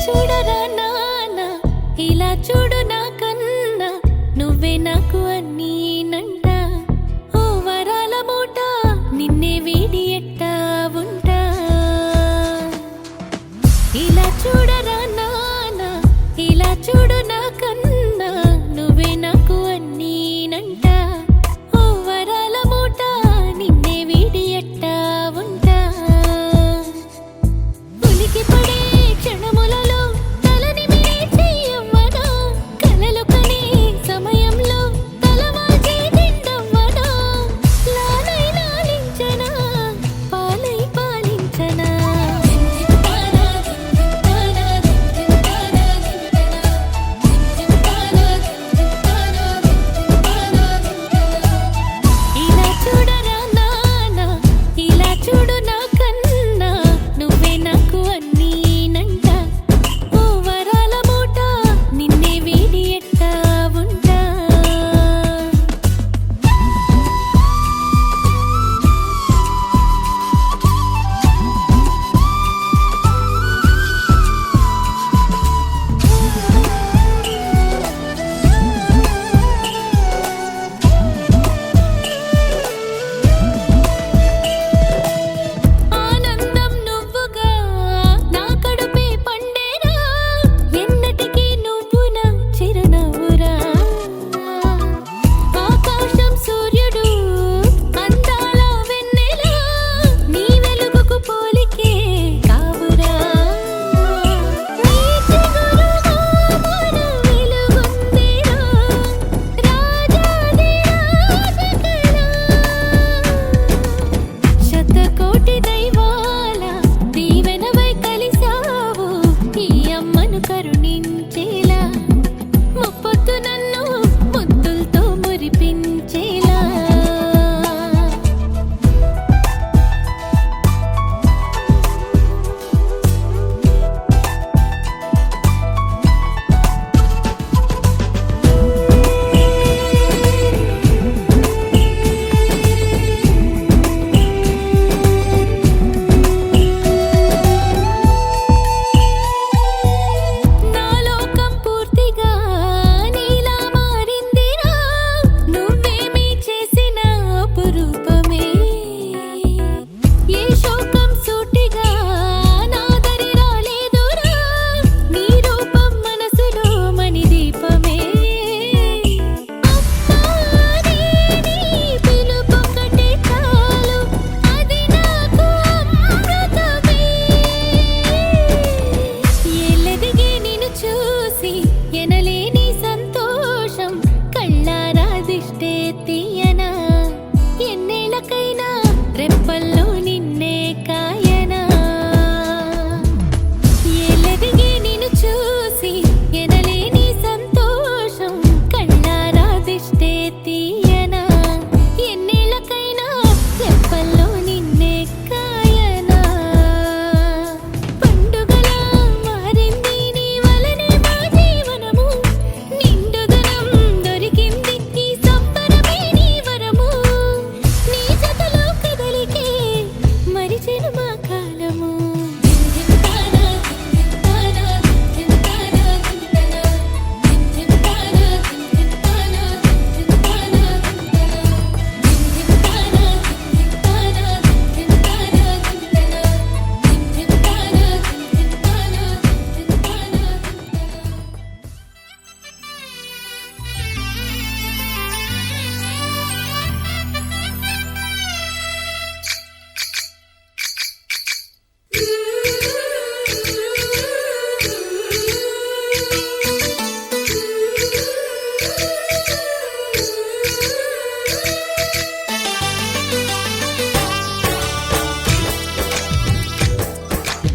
చూడరా నాన్న ఇలా చూడు నా కన్నా నువ్వే నాకు అన్నీ నంట ఓ వరాల మూట నిన్నే వీడి ఎట్టా ఉంటా ఇలా చూడరా నాన్న ఇలా చూడు నా కన్నా నువ్వే నాకు అన్నీ నంట ఓ వరాల మూట నిన్నే వీడి ఎట్టా ఉంటా ఉలికి పడే క్షణములలో తలని మీచి అవ్వనా కలలు కనే సమయంలో తలవాల్చి తిండవ్వనా లాలై లాలించనా పాలై పాలించనా ఇలా చూడరా నాన్న ఇలా చూడు నా కన్నా నువ్వే నాకు అన్నీ నంట ఓ వరాల మూట నిన్నే వీడి ఎట్టా ఉంటా ఆనందం నువ్వుగా నా కడుపే పండేరా ఎన్నటికీ నువ్వు నా చిరునవ్వురా ఆకాశం సూర్యుడు అందాల వెన్నెల నీ వెలుగుకు పోలికే కావురా నీ చిగురుగా మన వెలుగుందిరా రాజాది రాజకళ శతకోటి దైవాల దీవెనవై కలిసావు ఈ అమ్మను కరుణించేలా ముప్పొద్దు నన్ను ముద్దులతో మురిపించేలా నా లోకం పూర్తిగా నీలా మారిందిరా నువ్వేమీ చేసిన అపురూపమే ఏ శోకం సూటిగా నా దరి రాలేదురా నీ రూపం మనసులో మణిదీపమే అమ్మాని నీ పిలుపొకటే చాలు అది నాకు అమృతమే ఎల్లదిగే నిన్ను చూసి ఎనలేని సంతోషం కళ్ళారా దిష్టే తీయనా ఎన్నేళ్ళకైనా రెప్పల్లో నిన్నే కాయనా ఎల్లదిగే నిన్ను చూసి ఎనలేని సంతోషం కళ్ళారా దిష్టే తీయనా ఎన్నేళ్ళకైనా రెప్పల్లో నిన్నే కాయనా పండుగలా మారింది నీ వలనే మా జీవనము నిండుదనం దొరికింది ఈ సంబరమే నీ వరము నీ జతలో కదలికే మరిచెను మా కాలము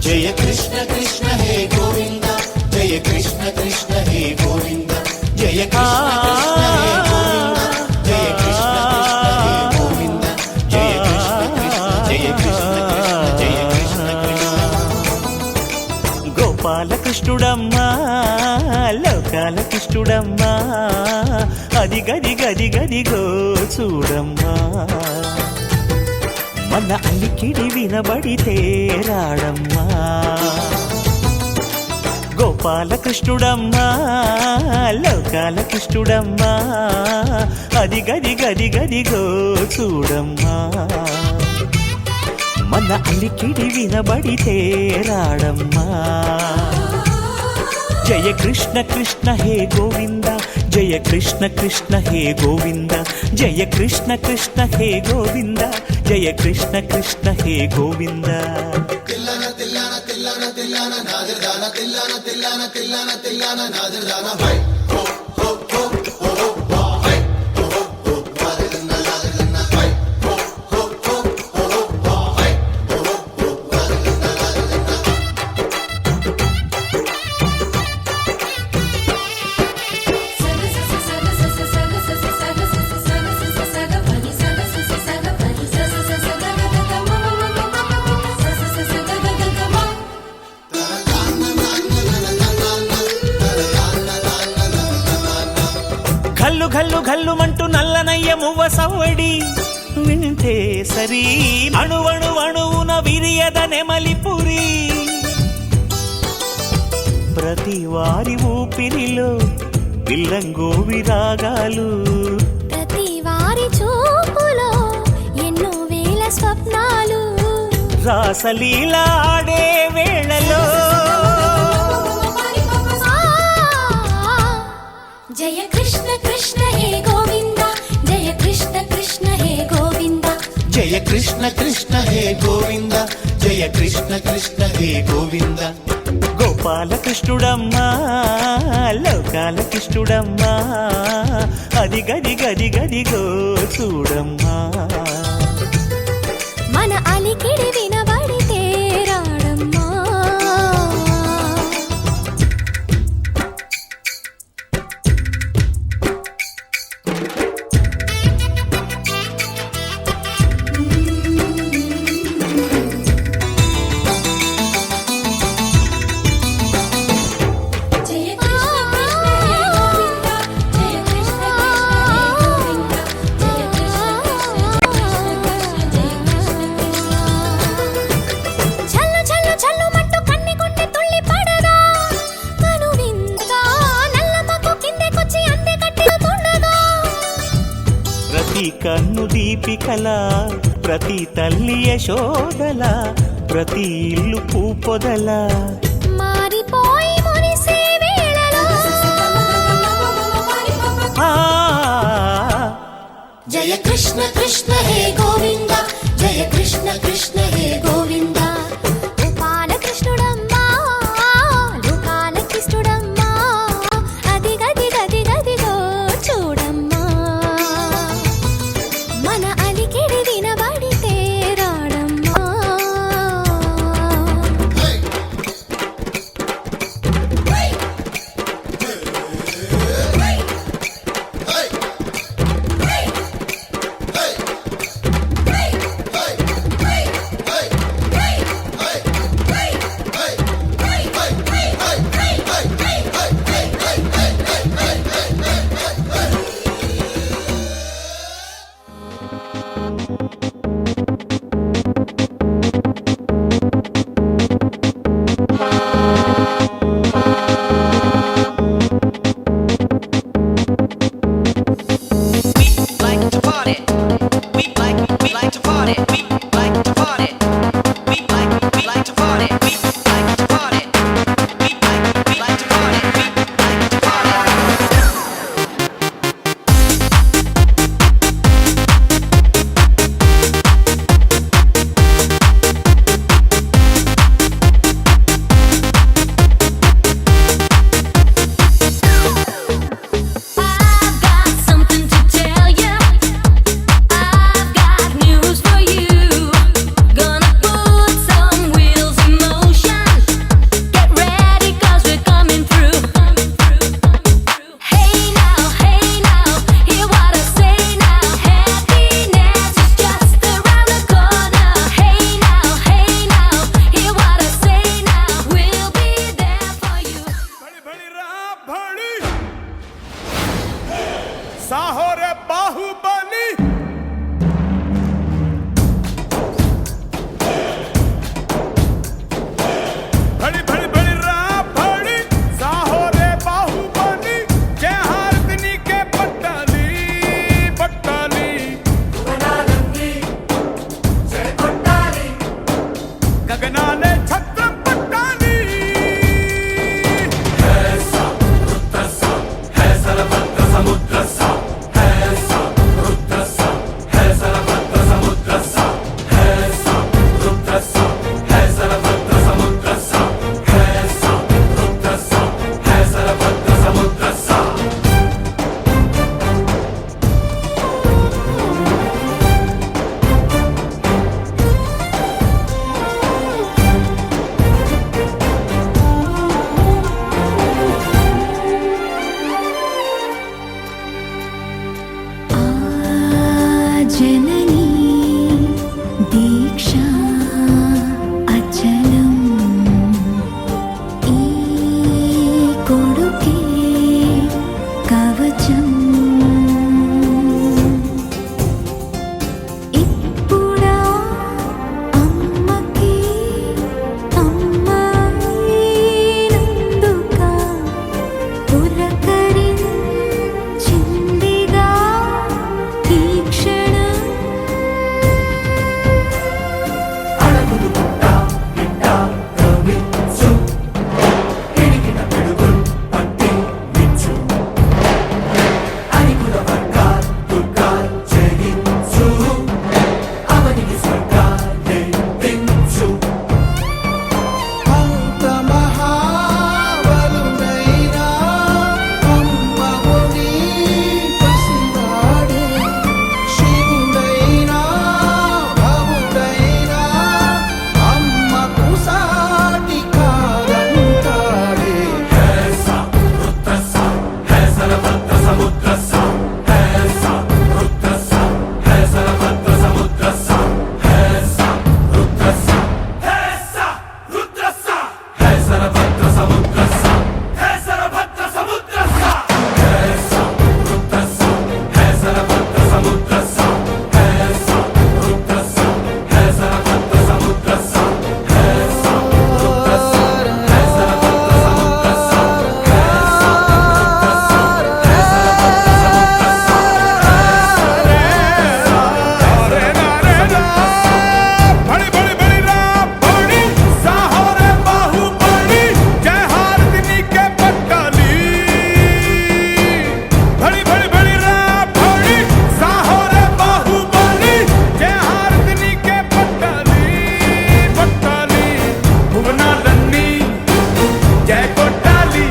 जय कृष्ण कृष्ण हे गोविंद जय कृष्ण कृष्ण हे गोविंद जय कृष्ण कृष्ण हे गोविंद जय कृष्ण कृष्ण हे गोविंद जय कृष्ण कृष्ण जय कृष्ण कृष्ण जय कृष्ण कृष्ण గోపాల కృష్ణుడమ్మా లోకాల కృష్ణుడమ్మా అది గది గది గదిగో చూడమ్మా మన అలికిడి వినబడితే రాడమ్మా గోపాలకృష్ణుడమ్మా లోకాల కృష్ణుడమ్మా అది గది గది గదిగో చూడమ్మా మన అలికిడి వినబడితే రాడమ్మా జయ కృష్ణ కృష్ణ హే గోవింద జయ కృష్ణ కృష్ణ హే గోవింద జయ కృష్ణ కృష్ణ హే గోవింద జయ కృష్ణ కృష్ణ హే గోవింద తిల్లన తిల్లన తిల్లన తిల్లన నాదిర్దాన తిల్లన తిల్లన తిల్లన తిల్లన నాదిర్దాన హై హో హో హో హో హో హై హో హో నాదిర్దాన నాదిర్దాన హై హో హో హో హో హై హో హో నాదిర్దాన ఘల్లు ఘల్లు ఘల్లుమంటూ నల్లనయ్య మువ్వ సవ్వడి వింటే సరి అణువణు అణువున విరియద నెమలిపురి ప్రతి వారి ఊపిరిలో పిల్లంగో విరాగాలు ప్రతి వారి చూపులో ఎన్నో వేల స్వప్నాలు రాసలీల ఆడే వేళలో జయ కృష్ణ కృష్ణ హే గోవింద జయ కృష్ణ కృష్ణ హే గోవింద జయ కృష్ణ కృష్ణ హే గోవింద జయ కృష్ణ కృష్ణ హే గోవింద గోపాలకృష్ణుడమ్మా లోకాల కృష్ణుడమ్మా అది గది గది గదిగో చూడమ్మా మన అలికిడి వినబడితే రాడమ్మా ప్రతి కన్ను దీపికల ప్రతి తల్లి యశోదల ప్రతి ఇల్లు పూపొదల మారిపోయి మురిసే వేళలో జయ కృష్ణ కృష్ణ హే గోవింద జయ కృష్ణ కృష్ణ హే గోవింద గోపాలకృష్ణుడమ్మా లోకాల కృష్ణుడమ్మా అది గది గది గదిగో చూడమ్మా మన అలికిడి వినబడితే రాడమ్మా బ్రతుకే కవచం ఇప్పుడా అమ్మకి అమ్మాయినందుక పులకరించిందిగా ఈ క్షణం అంత మహాబలుడైనా అమ్మవుని పసివాడే శివుడైనా భవుడైనా అమ్మకు సాటి కాదంటాడే बड़ी बड़ी बड़ी बड़ी साहोरे बाहुबली जय हारदिनी के पट्टाली बड़ी बड़ी बड़ी बड़ी साहोरे बाहुबली जय हारदिनी के पट्टाली पट्टाली भुवना लन्नी जय कोटाली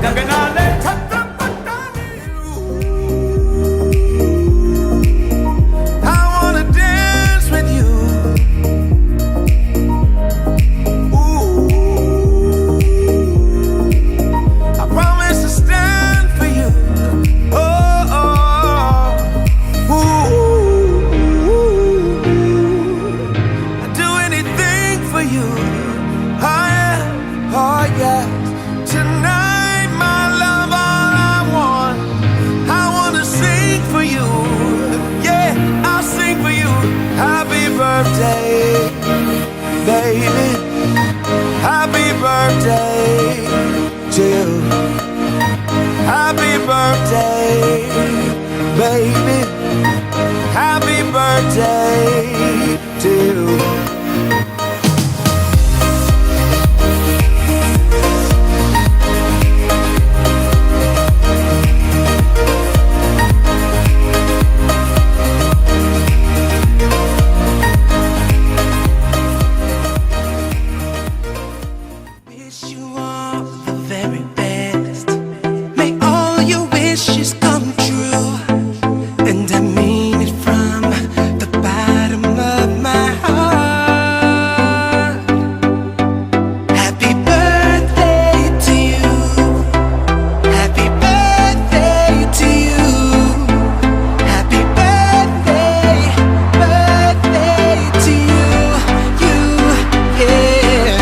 गगनाले छत्र पट्टाली I wanna dance with you. Ooh, I promise to stand for you. Oh, oh, ooh, I'd do anything for you. Oh yeah, oh yeah. Tonight, my love, all I want. I wanna sing for you. Yeah, I'll sing for you. Happy birthday, baby. Happy birthday to you. Happy birthday, baby. Happy birthday to you. Wish you all the very best. May all your wishes come true. And I mean it from the bottom of my heart. Happy birthday to you. Happy birthday to you. Happy birthday, birthday to you. You, yeah.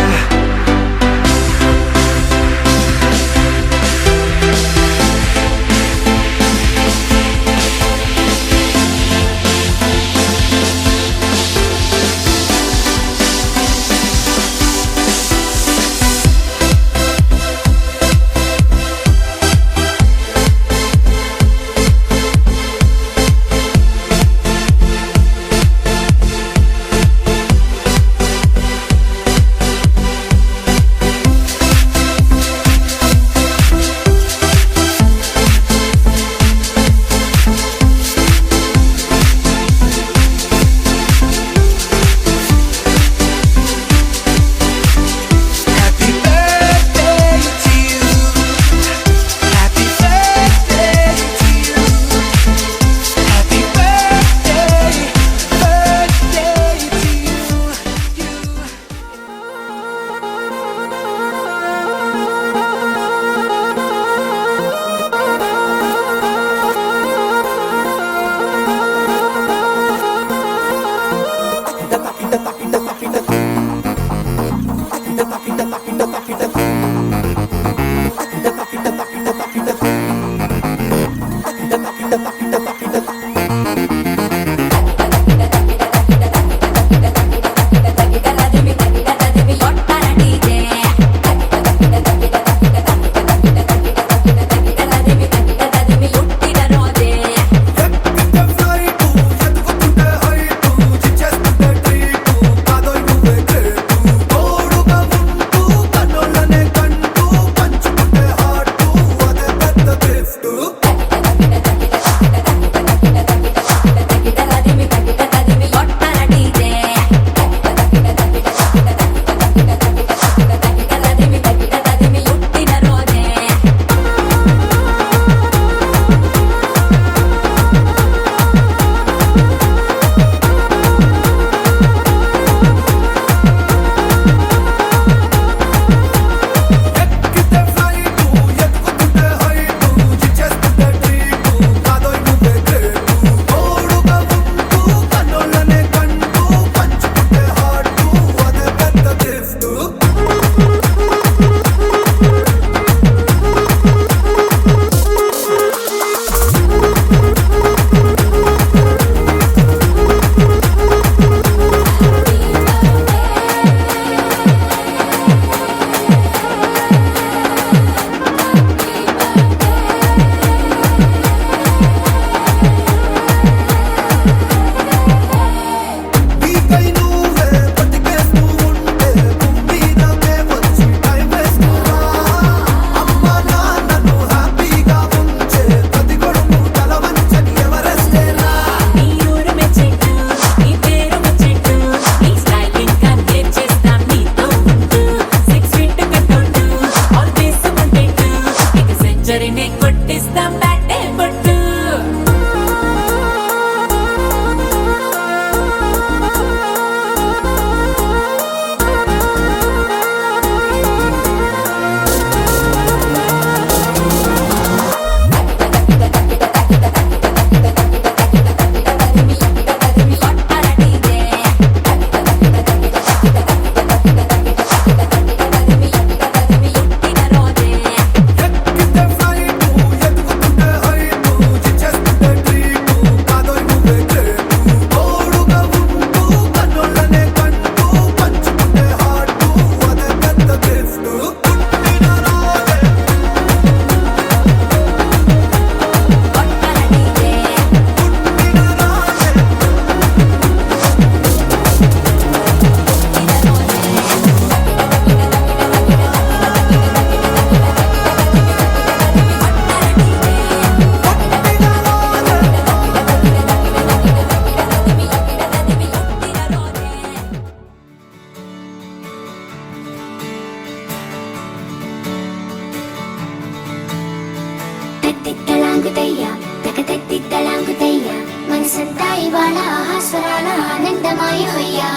ఇవాళ ఆహాస్వరాల ఆనందమాయ హొయ్యా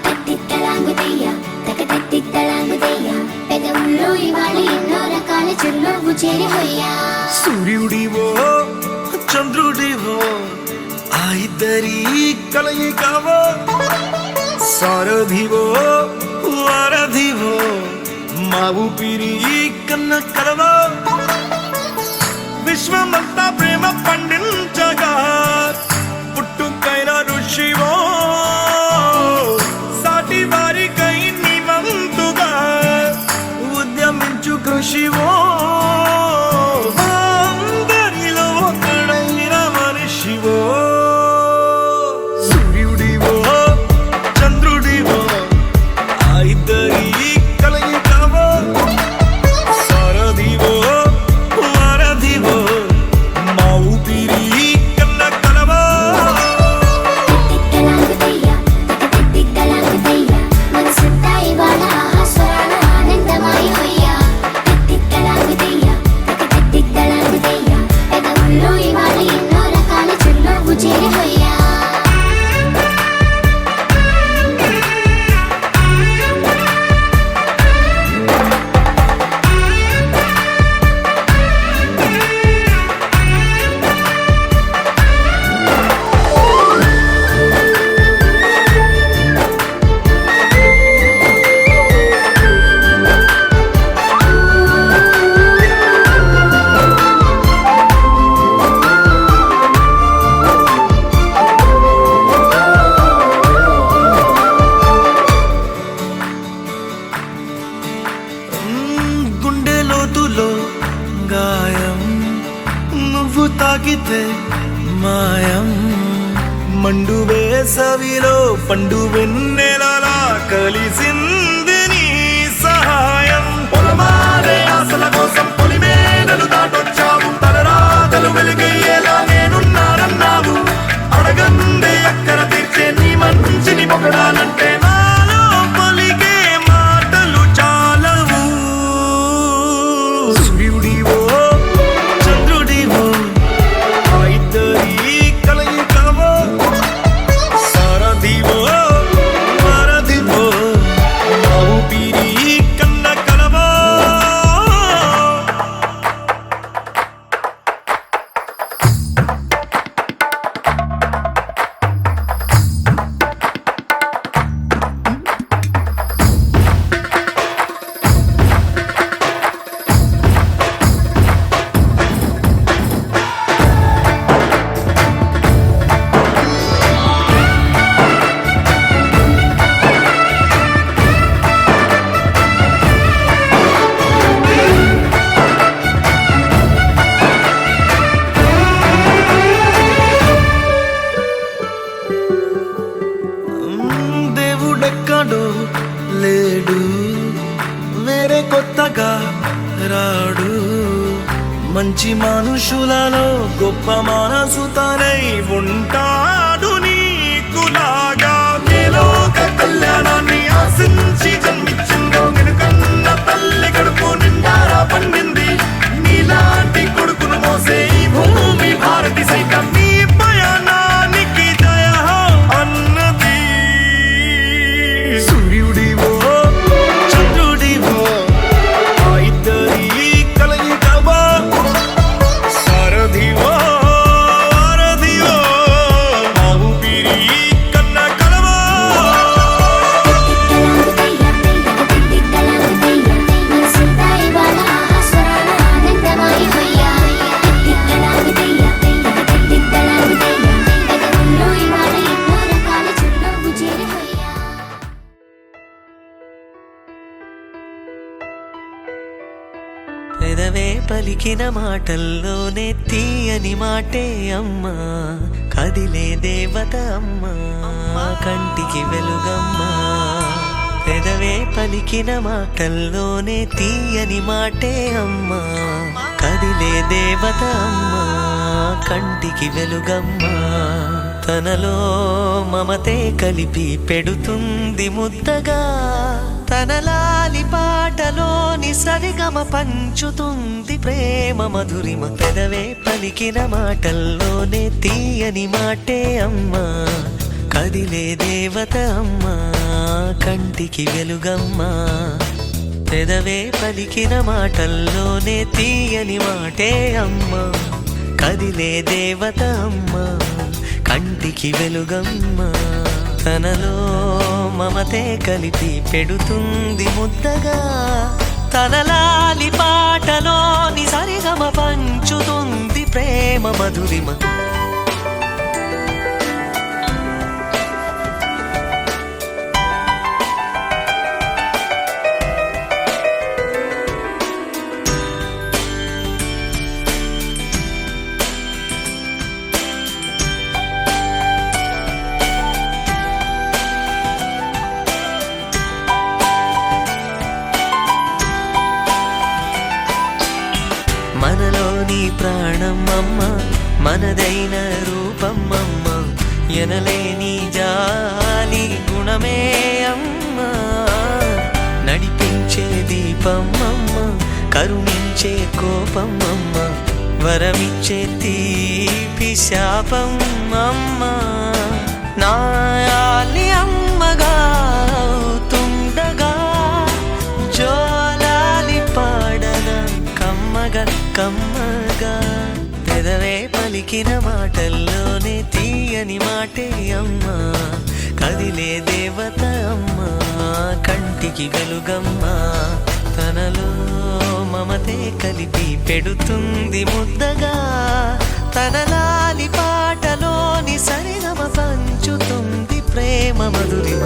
తత్తిత్తలాంగుదయ్య తక తత్తిత్తలాంగుదయ్య పెదవుల్లో ఇవాళ ఎన్నో రకాల చిరునవ్వు చేరి హొయ్యా సూర్యుడివో చంద్రుడివో ఆ ఇద్దరి కలయికవో సారథివో వారధివో మా ఊపిరి కన్న కలవో విశ్వమంతా ప్రేమ పండించగా పుట్టుకైన ఋషివో సాటి వారికై నివంతుగా ఉద్యమించు కృషివో అందరిలో ఒకడైన మనిషివో సూర్యుడివో చంద్రుడివో ఆ ఇద్దరి కలయికవో సారథివో వారధివో మా ఊపిరి కన్న కలవో తత్తిత్తలాంగుదయ్య తక తత్తిత్తలాంగుదయ్య మనసంతా ఇవాళ ఆహాస్వరాల ఆనందమాయ హొయ్యా తత్తిత్తలాంగుదయ్య తక తత్తిత్తలాంగుదయ్య పెదవుల్లో ఇవాళ ఎన్నో రకాల చిరునవ్వు చేరి హొయ్యా గుండె లోతులో గాయం నువ్వు తాకితే మాయం మండు వేసవిలో పండు వెన్నెలలా కలిసింది నీ సహాయం పొలమారే ఆశల కోసం పొలిమేనలు దాటొచ్చావు తలరాతలు వెలుగయ్యేలా నేనున్నానన్నావు అడగందే అక్కర తీర్చే నీ మంచిని పొగడాలంటే నాలో పలికే మాటలు చాలవు సూర్యుడివో చంద్రుడివో ఆ ఇద్దరి కలయికవో సారథివో వారధివో మా ఊపిరి కన్న కలవో దేవుడెక్కడో లేడు వేరే కొత్తగా రాడు మంచి మనుషులలో గొప్ప మనసు తనై ఉంటాడు నీకులాగా లోక కళ్యాణాన్ని ఆశించి జన్మించిందో వెనుకన్న తల్లి కడుపు నిండారా పండింది నీలాంటి కొడుకును మోసే ఈ భూమి భారతి సైతం నీ పయనానికి జయ అన్నది సూర్యుడివో చంద్రుడివో ఆ ఇద్దరి కలయికవో సారథివో వారధివో మా ఊపిరి కన్న కలవో తత్తిత్తలాంగుదయ్య మనసంతా ఇవాళ ఆహాస్వరాల ఆనందమాయ హొయ్యా తత్తిత్తలాంగుదయ్య తక తత్తిత్తలాంగుదయ్య పెదవుల్లో ఇవాళ ఎన్నో రకాల చిరునవ్వు చేరి హొయ్యా పెదవే పలికిన మాటల్లోనే తీయని మాటే అమ్మా కదిలే దేవత అమ్మా కంటికి వెలుగమ్మా పెదవే పలికిన మాటల్లోనే తీయని మాటే అమ్మా కదిలే దేవత అమ్మా కంటికి వెలుగమ్మా తనలో మమతే కలిపి పెడుతుంది ముద్దగా తన లాలి పాట పాటలోని సరిగమ పంచుతుంది ప్రేమ మధురిమ పెదవే పలికిన మాటల్లోనే తీయని మాటే అమ్మా కదిలే దేవత అమ్మా కంటికి వెలుగమ్మా పెదవే పలికిన మాటల్లోనే తీయని మాటే అమ్మా కదిలే దేవత అమ్మా కంటికి వెలుగమ్మా తనలో మమతే కలిపి పెడుతుంది ముద్దగా తనలాలి పాటలోని సరిగమ పంచుతుంది ప్రేమ మధురిమ మనలోని ప్రాణం అమ్మ మనదైన రూపం అమ్మ ఎనలేని జాలి గుణమే అమ్మ నడిపించే దీపం అమ్మ కరుణించే కోపం అమ్మ వరమిచ్చే తీపి శాపం అమ్మ నాయాలి అమ్మగా అవుతుండగా జోలాలి పాడన కమ్మగా కమ్మగా పెదవే పలికిన మాటల్లోనే తీయని మాటే అమ్మా కదిలే దేవత అమ్మా కంటికి వెలుగమ్మా తనలో మమతే కలిపి పెడుతుంది ముద్దగా తనలాలి పాటలోని సరిగమ పంచుతుంది ప్రేమ మధురిమ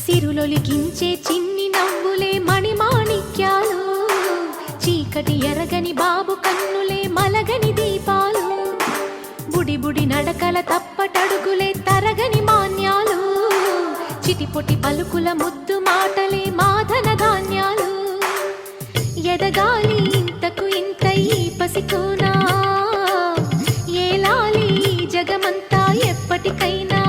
సిరులొలికించే చిన్ని నవ్వులే మణిమాణిక్యాలు చీకటి ఎరగని బాబు కన్నులే మలగని దీపాలు బుడి బుడి నడకల తప్పటడుగులే తరగని మాన్యాలు చిటిపొటి పలుకుల ముద్దు మాటలే మాధన ధాన్యాలు ఎదగాలి ఇంతకు ఇంత ఈ పసికోనా ఏలాలి జగమంతా ఎప్పటికైనా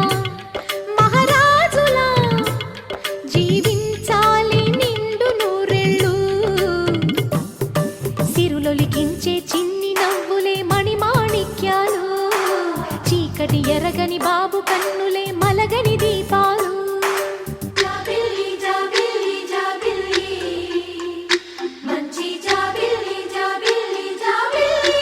ఎరగని బాబు కన్నులే మలగని దీపాలు జాబిల్లి జాబిల్లి జాబిల్లి మంచి జాబిల్లి జాబిల్లి జాబిల్లి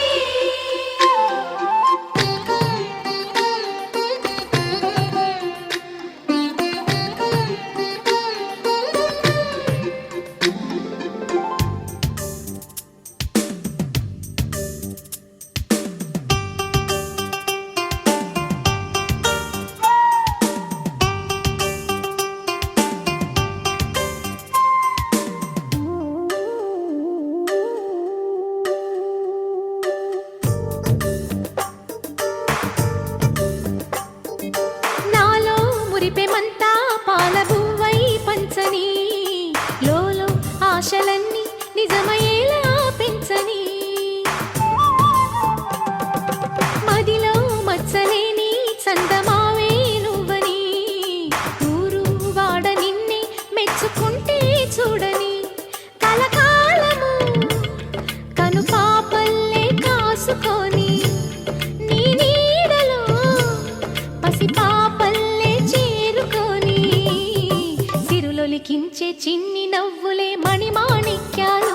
నవ్వులే మణిమాణిక్యాలు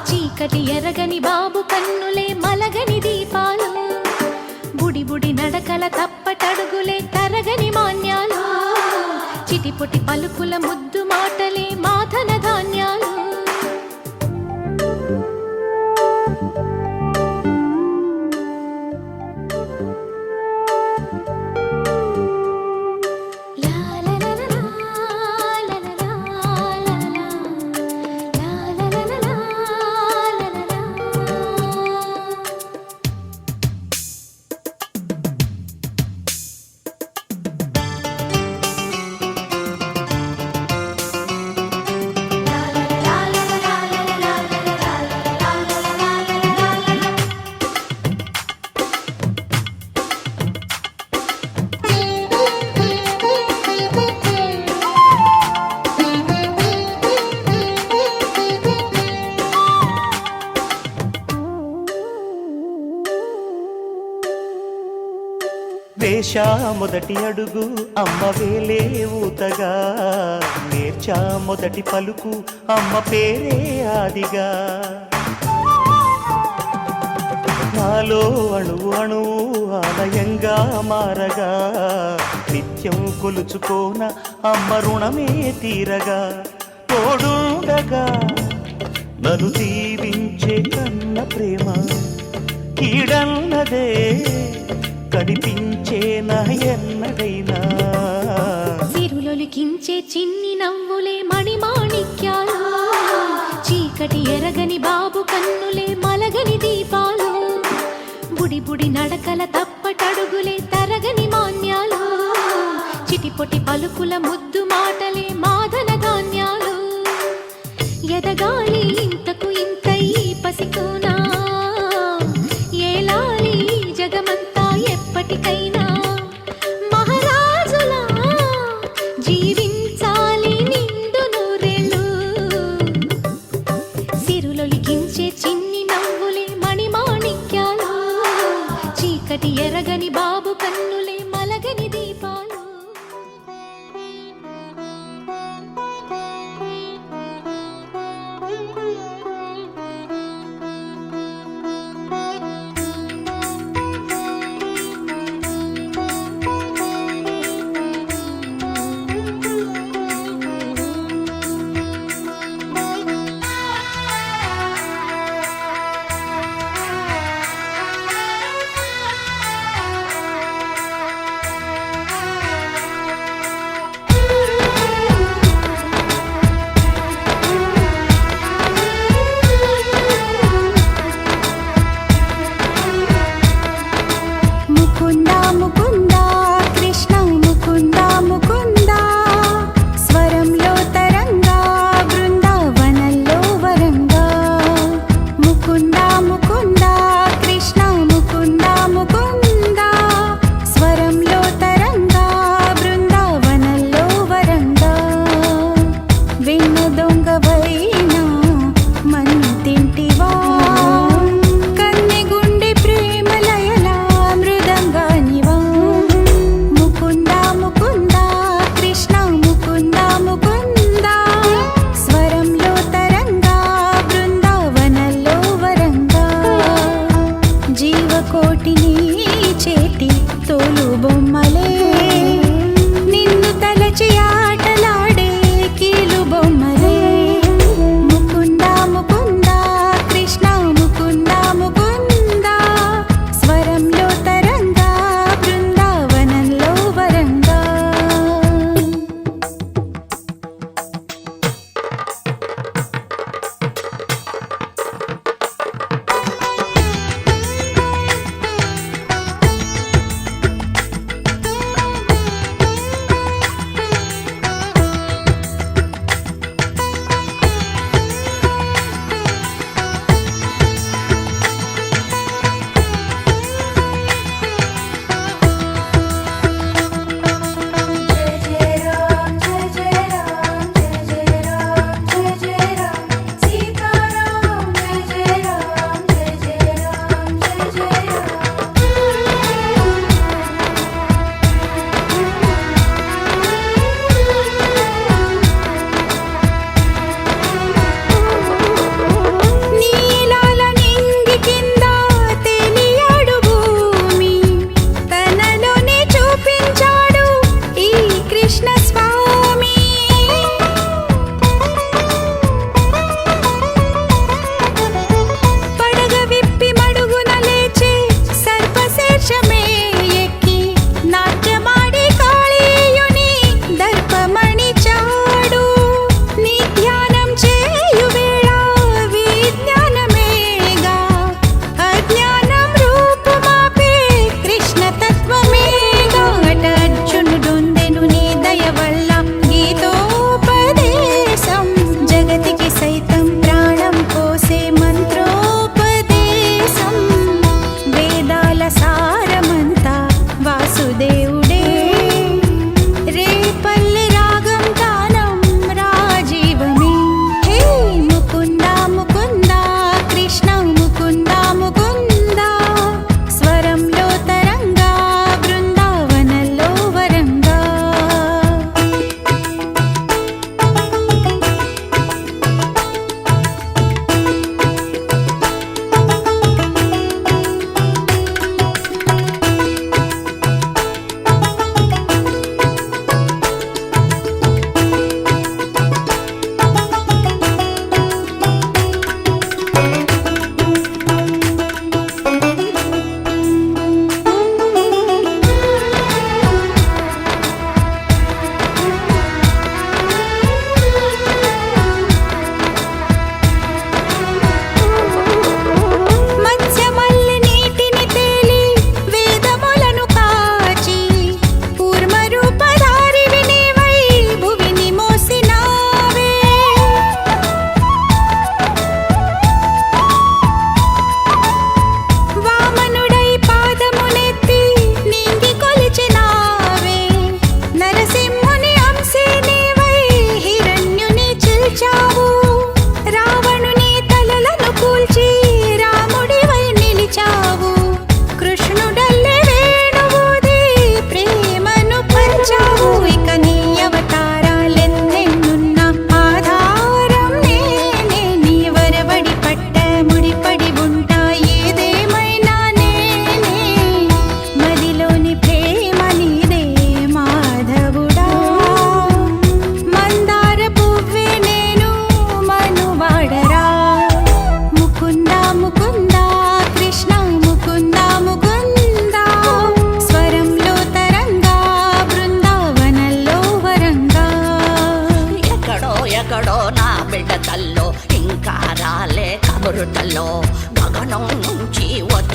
చీకటి ఎరగని బాబు కన్నులే మలగని దీపాలు బుడి బుడి నడకల తప్పటడుగులే తరగని మాన్యాలు చిటిపొటి పలుకుల ముద్దు మాటలే మాధన ధాన్యాలు వేశా మొదటి అడుగు అమ్మ వేలే ఊతగా నేర్చా మొదటి పలుకు అమ్మ పేరే ఆదిగా నాలో అణువు అణువు ఆలయంగా మారగా నిత్యం కొలుచుకోన అమ్మ రుణమే తీరగా తోడుండగా నన్ను దీవించే కన్న ప్రేమ కీడన్నదే కనిపించే నా ఎన్నడైనా సిరులొలికించే చిన్ని నవ్వులే మణిమాణిక్యాలు చీకటి ఎరగని బాబు కన్నులే మలగని దీపాలు బుడి బుడి నడకల తప్పటడుగులే తరగని మాన్యాలు చిటిపొటి పలుకుల ముద్దు మాటలే మాధన ధాన్యాలు ఎదగాలి ఇంతకు ఇంతై పసికోనా ఏలాలి జగమంతా ఎప్పటికైనా మహారాజులా జీవించాలి నిండు నూరేళ్ళు సిరులొలికించే చిన్ని నవ్వులే మణిమాణిక్యాలు చీకటి ఎరగని బాబు కన్నులే మలగని దీపాలు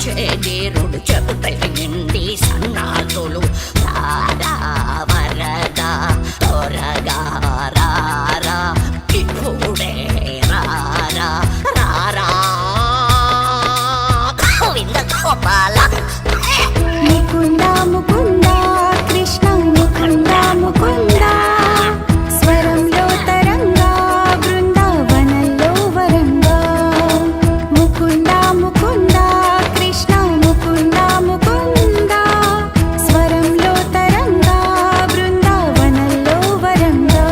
చేరుడు చెబుతలింది సన్నాసులు రారా వరదా త్వరగా రారా ఇప్పుడే రారా రారా గోవింద గోపాల ముకుంద ముకుంద కృష్ణ ముకుంద ముకుంద స్వరంలో తరంగా బృందావనంలో వరంగా ముకుంద ముకుంద కృష్ణ ముకుంద ముకుంద స్వరంలో తరంగా బృందావనంలో వరంగా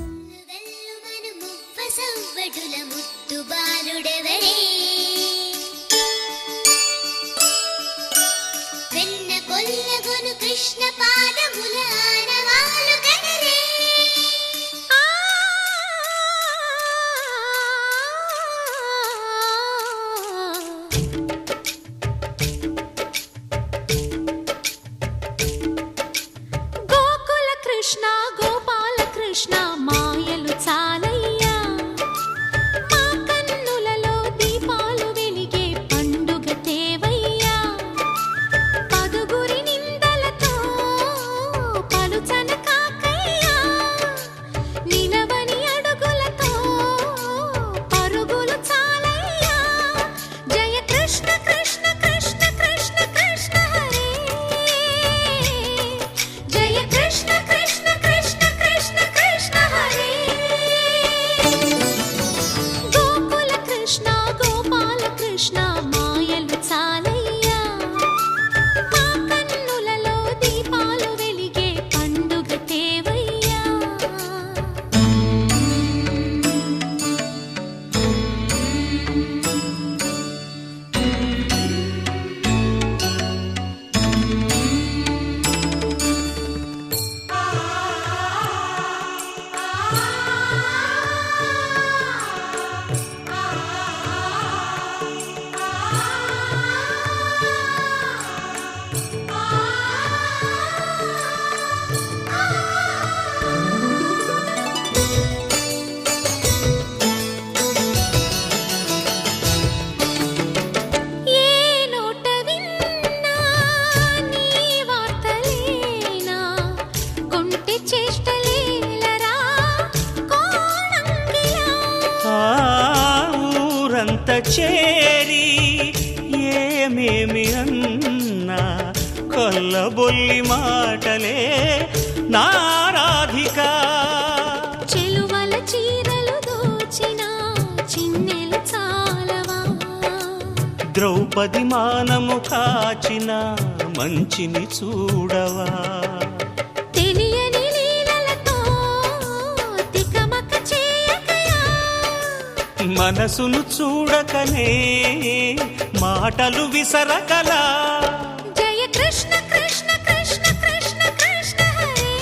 వెల్లువను మువ్వ సవ్వడుల ముద్దు బాలుడెవరే వెన్న కొల్లగొను కృష్ణ పాదముల ఆనవాలు కనరే గోకుల కృష్ణ గోపాల కృష్ణ మాయలు చాలయ్యా మా కన్నులలో దీపాలు వెలిగే పండుగ తేవయ్యా పదుగురి నిందలతో పలుచన కాకయ్యా నిలవని అడుగులతో పరుగులు చాలయ్యా జయ కృష్ణ కృష్ణ కృష్ణ కృష్ణ కృష్ణ హరే జయ కృష్ణ కృష్ణ కృష్ణ కృష్ణ కృష్ణ హరే గోకుల కృష్ణ గోపాల కృష్ణ మాయలు చాలయ్యా మా కన్నులలో దీపాలు వెలిగే పండుగ తేవయ్యా ఏ నోట విన్నా నీ వార్తలేనా కొంటె చేష్టలేలరా కోణంగిలా ఆ ఊరంత చేరి ఏమేమి అన్నా కొల్లబొల్లి మాటలే నారాధిక చెలువల చీరలు దోచిన చిన్నెలు చాలవా ద్రౌపది మానము కాచిన మంచిని చూడవా తెలియని లీలలతో తికమక చేయకయా మనసును చూడకనే మాటలు విసరకలా జయ కృష్ణ కృష్ణ కృష్ణ కృష్ణ కృష్ణ హరే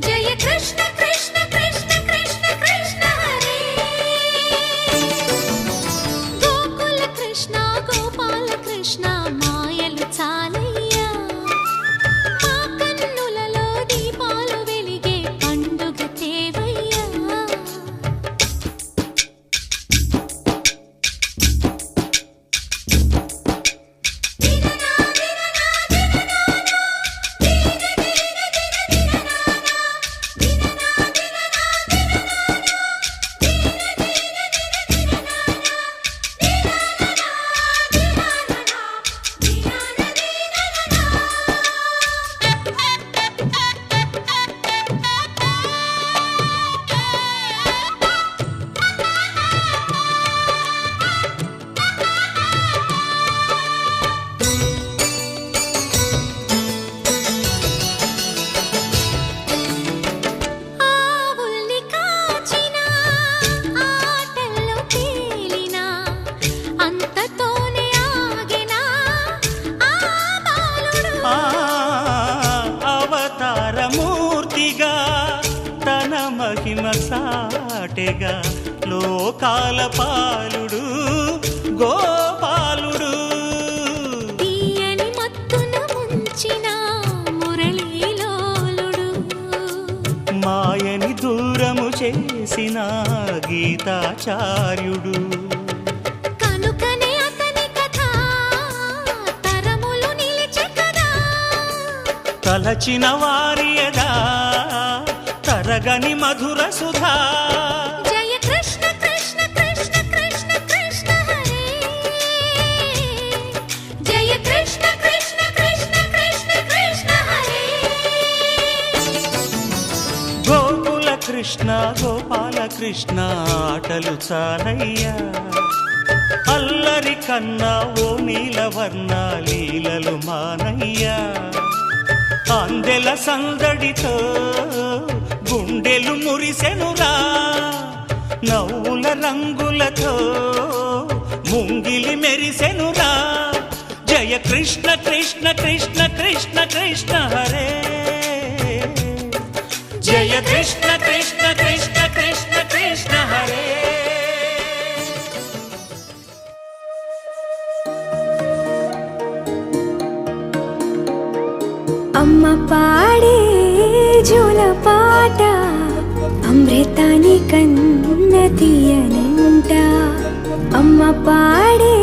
జయ కృష్ణ కృష్ణ కృష్ణ కృష్ణ కృష్ణ హరే గోకుల కృష్ణ గోపాల కృష్ణ మాయలు చాలయ్యా మా కన్నులలో దీపాలు వెలిగే పండుగ తేవయ్యా ఆవుల్ని కాచిన ఆటల్లో తేలిన అంతతోనే ఆగిన ఆ బాలుడు ఆ అవతారమూర్తిగా తన మహిమ సాటెగా లోకాల పాలుడు గోపాలుడు తీయని మత్తున ముందు చేసిన గీతాచార్యుడు. కనుకనే అతని కథ తరములు నిలిచే కదా. తలచిన వారి యదా తరగని మధుర సుధా. జయ కృష్ణ కృష్ణ కృష్ణ కృష్ణ కృష్ణ హరే. జయ కృష్ణ కృష్ణ కృష్ణ కృష్ణ కృష్ణ హరే. గోకుల కృష్ణ గోపాల కృష్ణ ఆటలు చాలయ్యా. అల్లరి కన్నా ఓ నీలవర్ణ లీలలు మానయ్యా. అందెల సందడితో గుండెలు మురిసెనురా. నవ్వుల రంగులతో ముంగిలి మెరిసెనురా. జయ కృష్ణ కృష్ణ కృష్ణ కృష్ణ కృష్ణ హరే. జయ కృష్ణ కృష్ణ కృష్ణ కృష్ణ కృష్ణ హరే. అమ్మ పాడే జోల పాట అమృతాని కన్న తీయనంట. అమ్మ పాడే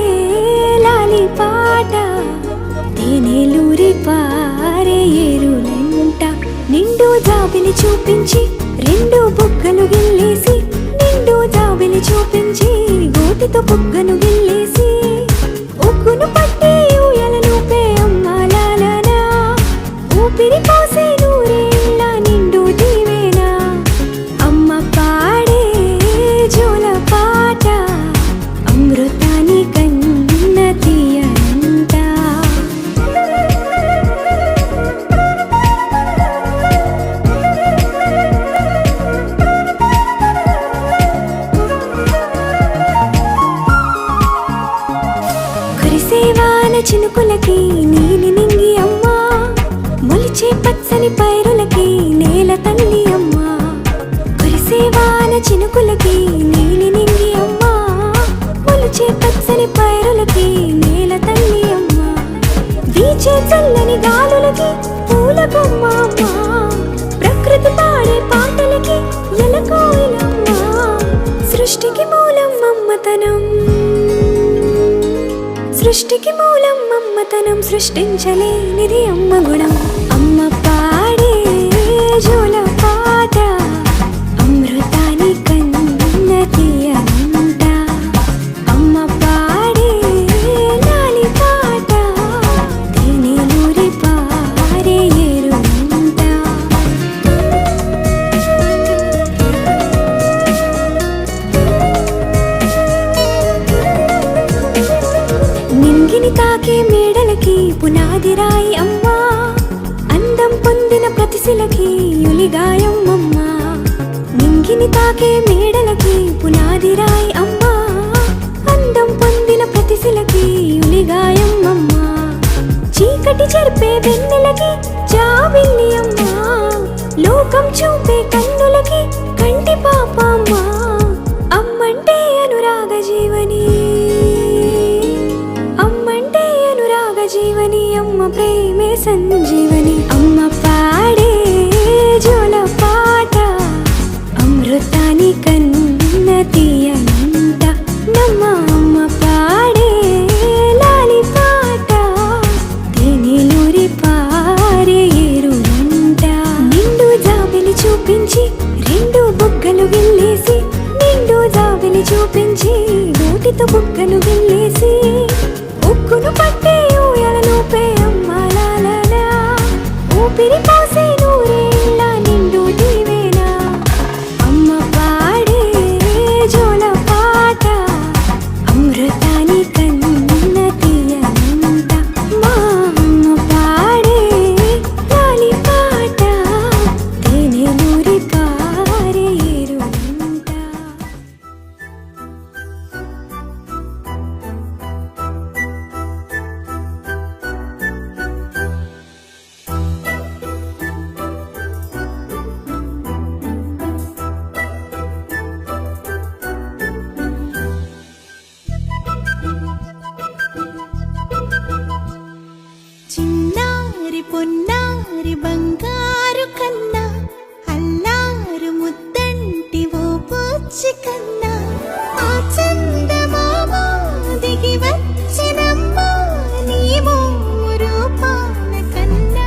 లాలి పాట తేనెలూరి పారే ఏరులంట. నిండు జాబిలి చూపించి రెండు బుగ్గలు గిల్లేసి, నిండు జాబిలి చూపించి గోటితో బుగ్గను గిల్లేసి, ఉగ్గును పట్టి ఊయలను పే అమ్మాలాలనా. ఊపిరి పోసే నూరేళ్ళ నిండు దీవేనా. అమ్మ పాడే జోల పాట అమృతాని కన్న తీయనంట. కురిసేవాన చినుకులకి నీలి నింగి అమ్మా. మొలిచే పచ్చని పైరులకి నేల తల్లి అమ్మా. కురిసేవాన చినుకులకి నీలి నింగి అమ్మా. మొలిచే పచ్చని పైరులకి నేల తల్లి అమ్మా. వీచే చల్లని గాలులకి పూల బొమ్మ అమ్మా. ప్రకృతి పాడే పాటలకి ఎలకోయిలమ్మా. సృష్టికి మూలం మమ్మతనం, సృష్టికి మూలం మమ్మతనం. సృష్టించలేనిది అమ్మ గుణం. అమ్మ పాడే జోల పాట అమృతాని కన్న తీయనంట. అమ్మ పాడే లాలి పాట తేనెలూరి పారే ఏరులంట. నింగిని తాకే మేడలకి పునాది రాయి అమ్మా. అందం పొందిన ప్రతిశిలకి యులిగాయం అమ్మా. నింగిని తాకే మేడలకి పునాది రాయి అమ్మా. అందం పొందిన ప్రతిశిలకి యులిగాయం అమ్మా. చీకటి చెరిపే వెన్నెలకి జాబిల్లి అమ్మా. లోకం చూపే కన్నులకి కంటి పాప అమ్మా. అమ్మంటే అనురాగ జీవని, అమ్మంటే అనురాగ జీవని. అమ్మ ప్రేమే సంజీవని. అమ్మ పాడే జోల పాట అమృతాని కన్న తీయనంట. నమ్మ అమ్మ పాడే లాలి పాట తేనెలూరి పారే ఏరులంట. నిండు జాబిలి చూపించి రెండు బుగ్గలు గిల్లేసి, నిండు జాబిలి చూపించి గోటితో బుగ్గను గిల్లేసి, ఉగ్గును పట్టి ఊయలను పే అమ్మాలాలనా. ఊపిరి పోసే నూరేళ్ళ నిండు దీవేనా. అమ్మ పాడే జోల పాట అమృతాని కన్న తీయనంట. మా అమ్మ పాడే లాలి పాట తేనెలూరి పారే ఏరులంట. చిన్నారి పొన్నారి బంగారు కన్నా అల్లారు ముద్దంటి కన్నా ఆ చందమామ దిగి వచ్చినమ్మా నీ రూపాల కన్నా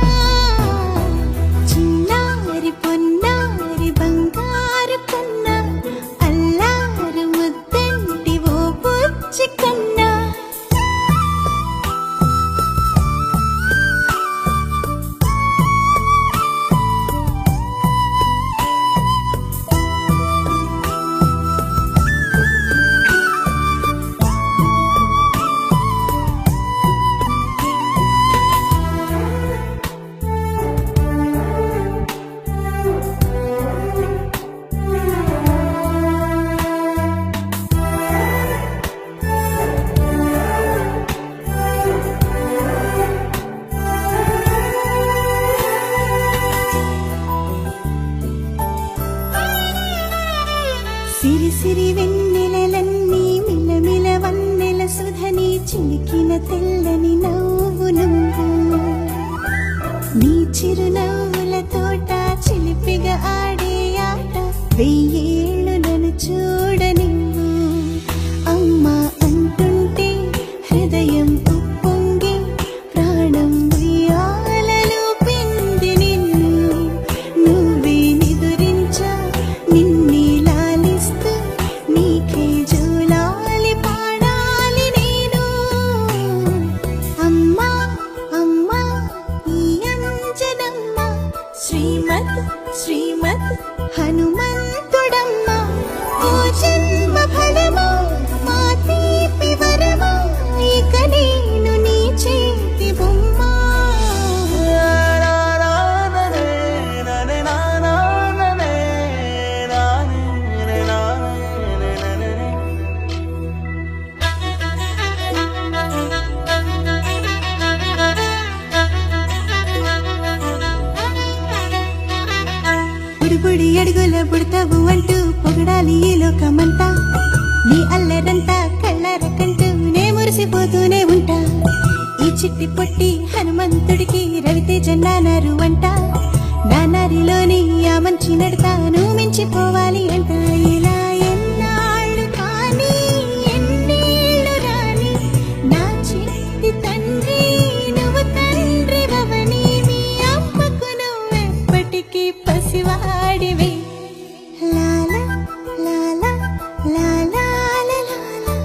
చిన్నారి పొన్నారి బంగారు కన్నా అల్లారు ముద్దంటి ఓ బుజ్జి కన్నా సిరి సిరి వెన్నెలలన్నీ మిలమిల వన్నెల సుధని చిలికిన తెల్లని నవ్వు నువ్వు నీ చిరునవ్వుల తోట చిలిపిగా ఆడే ఆట వెయ్యేళ్ళు నన్ను చూడనివ్వు అమ్మా అంటుంటే హృదయం ఉప్పొంగి ప్రాణం ఉయ్యాలలో పిండి నిన్ను నువ్వే నిదురించా నిన్నే లాలిస్తూ నీకే జోలాలి పాడాలి నేను అమ్మా అమ్మా ఈ అంజనమ్మ శ్రీమద్ శ్రీమద్ హనుమంతుడమ్మ ఓ జన్మ ఫలమా మా తీపి వరమా ఇక నేను నీ చేతి బొమ్మ బుడిబుడి అడుగుల బుడతావు అంటూ పొగడాలి ఈ లోకమంతా నీ అల్లరంతా కళ్ళారకంటూ నే మురిసిపోతూనే ఉంటా ఈ చిట్టి పొట్టి హనుమంతుడికి రవితేజ నానారు అంట నానారిలోని ఆ మంచి నడతాను మించిపోవాలి అంట ఇలా ఎన్నాళ్ళు కానీ ఎన్నేళ్ళు రాని నా చిట్టి తండ్రి నువ్వు తండ్రి భవని మీ అమ్మకు నువ్వెప్పటికీ పసివాడివి లాలా లాలా లాలా లాలా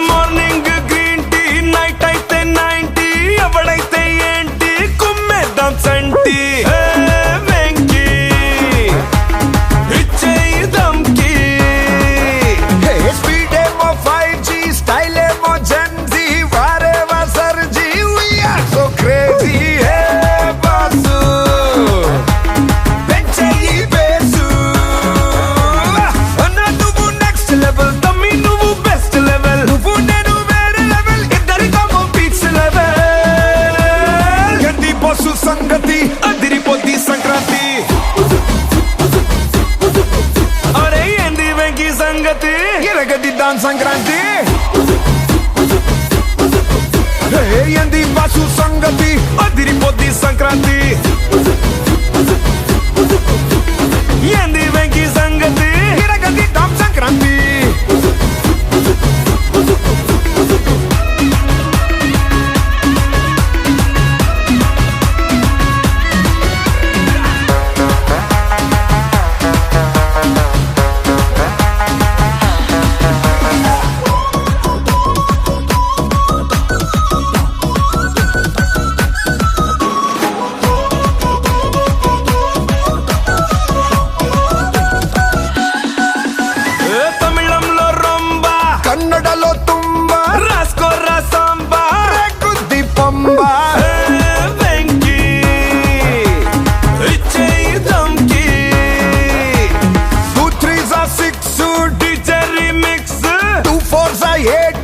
మార్నింగ్ గ్రీన్ టీ నైట్ అయితే 90 ఎవడైతే ఏంటి కుమ్మేద్దాం సంటి వెంకి ఇచ్చేయి దమ్కి స్పీడ్ ఏమో 5G స్టైల్ ఏమో జెన్జీ వారేవా సర్జీ we are so crazy hey boss పెంచేయి బేసు అన్నా నువ్వు నెక్స్ట్ లెవెల్ తమ్మి నువ్వు బెస్ట్ లెవెల్ నువ్వు నేను వేరే లెవెల్ ఇద్దరికమో పీక్స్ లెవెల్ గంది బస్సు సంగతి అదిరిపోద్ది సంక్రాంతి అరే ఏంది వెంకి సంగతి ఎరగదిద్దాం సంక్రాంతి ఏంది బస్సు సంగతి అదిరిపోద్ది సంక్రాంతి ఏంది వెంకి సంగతి ఎరగదిద్దాం సంక్రాంతి 4 8